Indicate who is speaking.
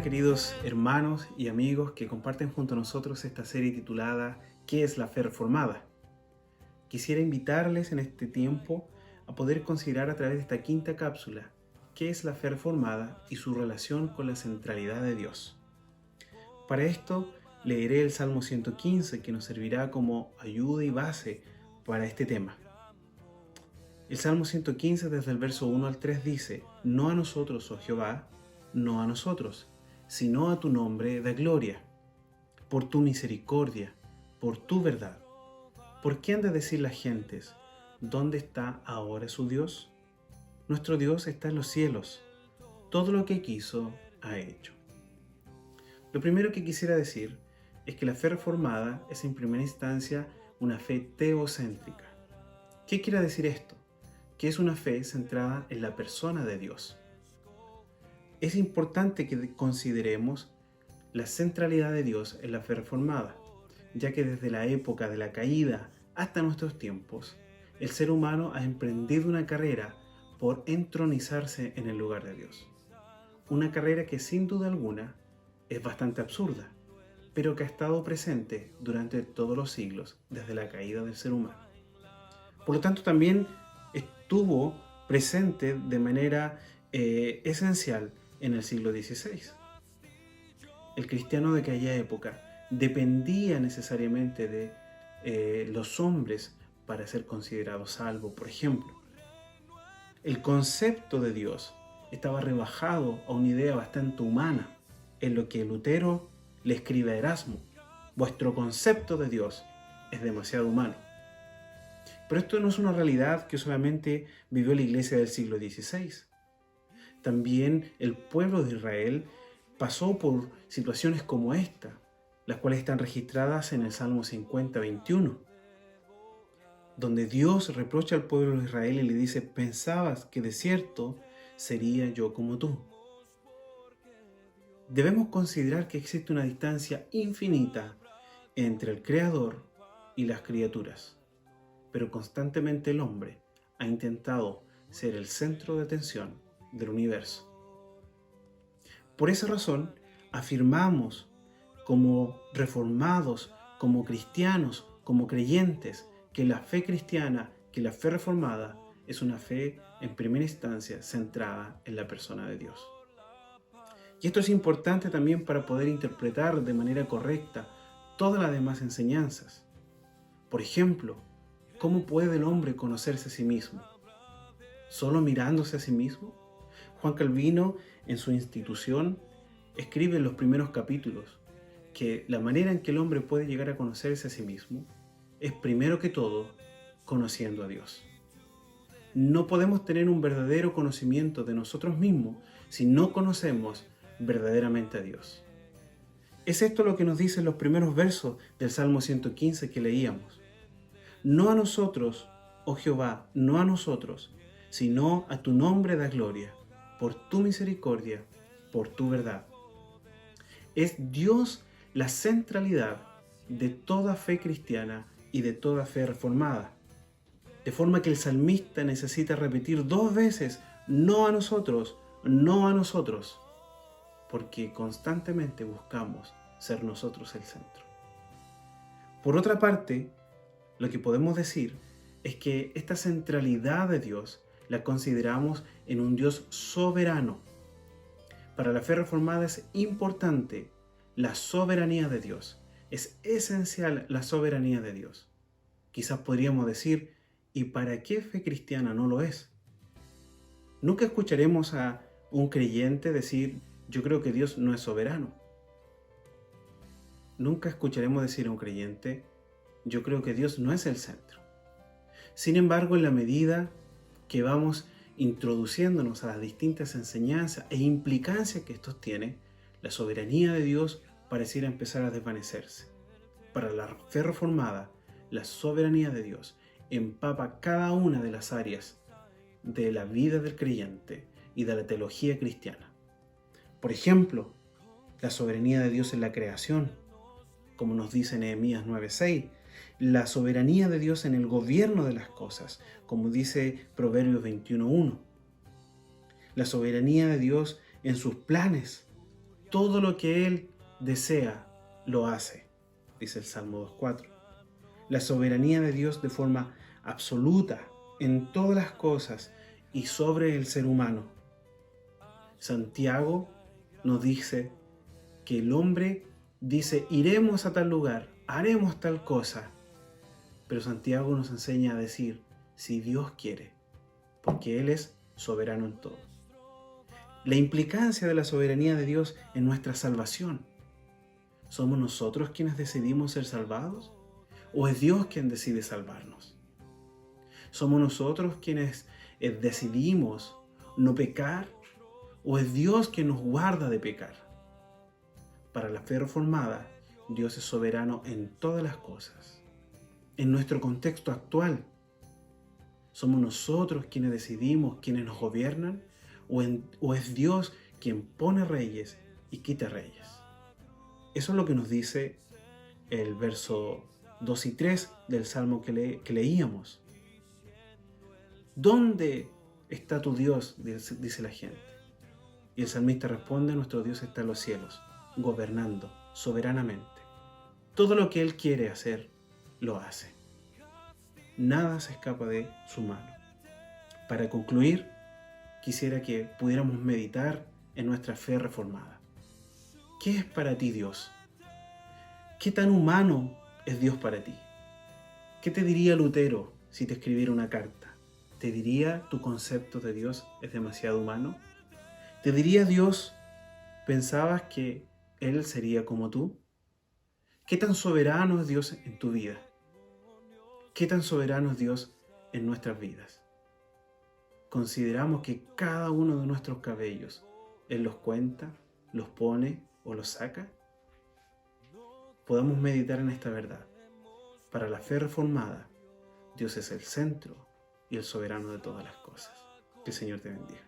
Speaker 1: queridos hermanos y amigos que comparten junto a nosotros esta serie titulada ¿Qué es la fe reformada? Quisiera invitarles en este tiempo a poder considerar a través de esta quinta cápsula ¿qué es la fe reformada y su relación con la centralidad de Dios? Para esto leeré el Salmo 115 que nos servirá como ayuda y base para este tema. El Salmo 115 desde el verso 1 al 3 dice: No a nosotros, oh Jehová, no a nosotros, sino a tu nombre da gloria, por tu misericordia, por tu verdad. ¿Por qué han de decir las gentes, ¿dónde está ahora su Dios? Nuestro Dios está en los cielos, todo lo que quiso ha hecho. Lo primero que quisiera decir es que la fe reformada es en primera instancia una fe teocéntrica. ¿Qué quiere decir esto? Que es una fe centrada en la persona de Dios. Es importante que consideremos la centralidad de Dios en la fe reformada, ya que desde la época de la caída hasta nuestros tiempos, el ser humano ha emprendido una carrera por entronizarse en el lugar de Dios. Una carrera que sin duda alguna es bastante absurda, pero que ha estado presente durante todos los siglos desde la caída del ser humano. Por lo tanto, también estuvo presente de manera esencial en el siglo XVI. El cristiano de aquella época dependía necesariamente de los hombres para ser considerado salvo, por ejemplo. El concepto de Dios estaba rebajado a una idea bastante humana, en lo que Lutero le escribe a Erasmo: vuestro concepto de Dios es demasiado humano. Pero esto no es una realidad que solamente vivió la iglesia del siglo XVI. También el pueblo de Israel pasó por situaciones como esta, las cuales están registradas en el Salmo 50, 21, donde Dios reprocha al pueblo de Israel y le dice: pensabas que de cierto sería yo como tú. Debemos considerar que existe una distancia infinita entre el Creador y las criaturas, pero constantemente el hombre ha intentado ser el centro de atención del universo. Por esa razón, afirmamos como reformados, como cristianos, como creyentes, que la fe cristiana, que la fe reformada es una fe en primera instancia centrada en la persona de Dios. Y esto es importante también para poder interpretar de manera correcta todas las demás enseñanzas. Por ejemplo, ¿cómo puede el hombre conocerse a sí mismo? ¿Solo mirándose a sí mismo? Juan Calvino, en su Institución, escribe en los primeros capítulos que la manera en que el hombre puede llegar a conocerse a sí mismo es primero que todo conociendo a Dios. No podemos tener un verdadero conocimiento de nosotros mismos si no conocemos verdaderamente a Dios. Es esto lo que nos dicen los primeros versos del Salmo 115 que leíamos. No a nosotros, oh Jehová, no a nosotros, sino a tu nombre da gloria, por tu misericordia, por tu verdad. Es Dios la centralidad de toda fe cristiana y de toda fe reformada. De forma que el salmista necesita repetir 2 veces, no a nosotros, no a nosotros, porque constantemente buscamos ser nosotros el centro. Por otra parte, lo que podemos decir es que esta centralidad de Dios la consideramos en un Dios soberano. Para la fe reformada es importante la soberanía de Dios. Es esencial la soberanía de Dios. Quizás podríamos decir, ¿y para qué fe cristiana no lo es? Nunca escucharemos a un creyente decir: yo creo que Dios no es soberano. Nunca escucharemos decir a un creyente: yo creo que Dios no es el centro. Sin embargo, en la medida que vamos introduciéndonos a las distintas enseñanzas e implicancias que estos tienen, la soberanía de Dios pareciera empezar a desvanecerse. Para la fe reformada, la soberanía de Dios empapa cada una de las áreas de la vida del creyente y de la teología cristiana. Por ejemplo, la soberanía de Dios en la creación, como nos dice Nehemías 9:6, la soberanía de Dios en el gobierno de las cosas, como dice Proverbios 21:1, la soberanía de Dios en sus planes, Todo lo que Él desea, lo hace, dice el Salmo 2.4. La soberanía de Dios de forma absoluta en todas las cosas y sobre el ser humano. Santiago nos dice que el hombre dice, iremos a tal lugar, haremos tal cosa. Pero Santiago nos enseña a decir, si Dios quiere, porque Él es soberano en todo. La implicancia de la soberanía de Dios en nuestra salvación. ¿Somos nosotros quienes decidimos ser salvados? ¿O es Dios quien decide salvarnos? ¿Somos nosotros quienes decidimos no pecar? ¿O es Dios quien nos guarda de pecar? Para la fe reformada, Dios es soberano en todas las cosas. En nuestro contexto actual, ¿somos nosotros quienes decidimos quiénes nos gobiernan? ¿O es Dios quien pone reyes y quita reyes? Eso es lo que nos dice el verso 2 y 3 del Salmo que leíamos. ¿Dónde está tu Dios?, dice la gente. Y el salmista responde, nuestro Dios está en los cielos, gobernando soberanamente. Todo lo que Él quiere hacer, lo hace. Nada se escapa de su mano. Para concluir, quisiera que pudiéramos meditar en nuestra fe reformada. ¿Qué es para ti Dios? ¿Qué tan humano es Dios para ti? ¿Qué te diría Lutero si te escribiera una carta? ¿Te diría tu concepto de Dios es demasiado humano? ¿Te diría Dios, pensabas que Él sería como tú? ¿Qué tan soberano es Dios en tu vida? ¿Qué tan soberano es Dios en nuestras vidas? Consideramos que cada uno de nuestros cabellos, Él los cuenta, los pone o los saca. Podamos meditar en esta verdad. Para la fe reformada, Dios es el centro y el soberano de todas las cosas. Que el Señor te bendiga.